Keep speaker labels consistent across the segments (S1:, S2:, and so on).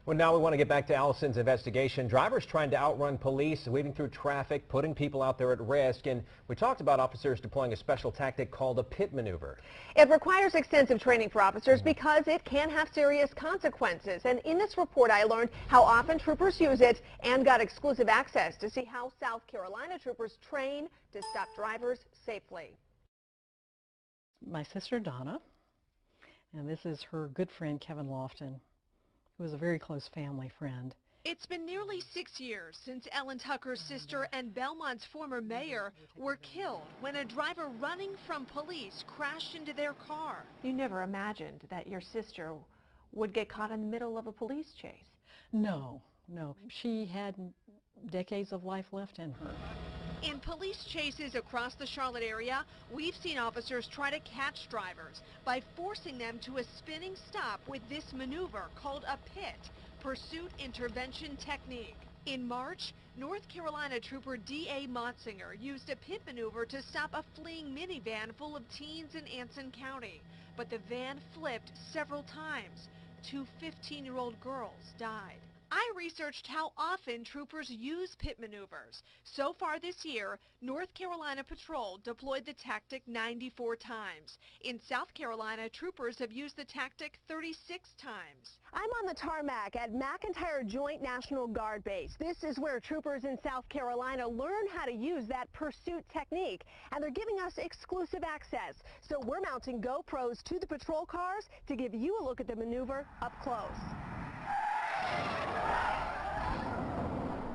S1: Well, now we want to get back to Allison's investigation. Drivers trying to outrun police, weaving through traffic, putting people out there at risk. And we talked about officers deploying a special tactic called a pit maneuver.
S2: It requires extensive training for officers because it can have serious consequences. And in this report, I learned how often troopers use it and got exclusive access to see how South Carolina troopers train to stop drivers safely.
S3: My sister Donna, and this is her good friend Kevin Lofton, who was a very close family friend.
S2: It's been nearly 6 years since Ellen Tucker's sister and Belmont's former mayor were killed when a driver running from police crashed into their car. You never imagined that your sister would get caught in the middle of a police chase.
S3: No. She had decades of life left in her.
S2: In police chases across the Charlotte area, we've seen officers try to catch drivers by forcing them to a spinning stop with this maneuver called a pit, pursuit intervention technique. In March, North Carolina trooper D.A. Motzinger used a pit maneuver to stop a fleeing minivan full of teens in Anson County. But the van flipped several times. 2 15-year-old girls died. I researched how often troopers use pit maneuvers. So far this year, North Carolina Patrol deployed the tactic 94 times. In South Carolina, troopers have used the tactic 36 times. I'm on the tarmac at McIntyre Joint National Guard Base. This is where troopers in South Carolina learn how to use that pursuit technique, and they're giving us exclusive access. So we're mounting GoPros to the patrol cars to give you a look at the maneuver up close.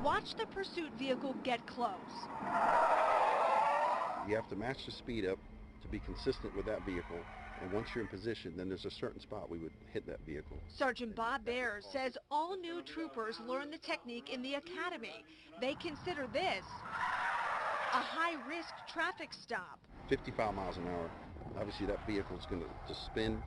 S2: Watch the pursuit vehicle get close.
S4: You have to match the speed up to be consistent with that vehicle. And once you're in position, then there's a certain spot we would hit that vehicle.
S2: Sergeant Bob Bears says all new troopers learn the technique in the academy. They consider this a high-risk traffic stop.
S4: 55 miles an hour, obviously that vehicle is going to spin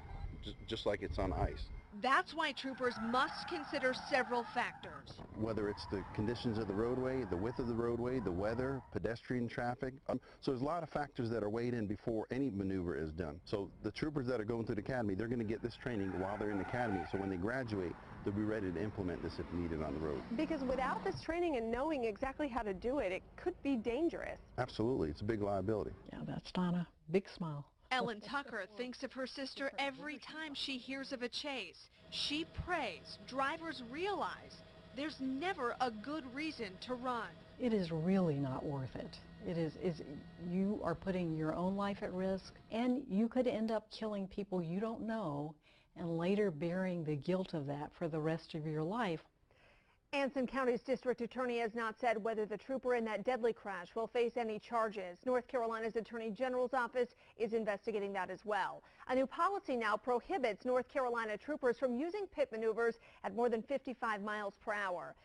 S4: just like it's on ice.
S2: That's why troopers must consider several factors.
S4: Whether it's the conditions of the roadway, the width of the roadway, the weather, pedestrian traffic. So there's a lot of factors that are weighed in before any maneuver is done. So the troopers that are going through the academy, they're going to get this training while they're in the academy. So when they graduate, they'll be ready to implement this if needed on the road.
S2: Because without this training and knowing exactly how to do it, it could be dangerous.
S4: Absolutely. It's a big liability.
S3: Yeah, that's Donna. Big smile.
S2: Ellen Tucker thinks of her sister every time she hears of a chase. She prays drivers realize there's never a good reason to run.
S3: It is really not worth it. You are putting your own life at risk, and you could end up killing people you don't know and later bearing the guilt of that for the rest of your life.
S2: Anson County's district attorney has not said whether the trooper in that deadly crash will face any charges. North Carolina's Attorney General's office is investigating that as well. A new policy now prohibits North Carolina troopers from using pit maneuvers at more than 55 miles per hour.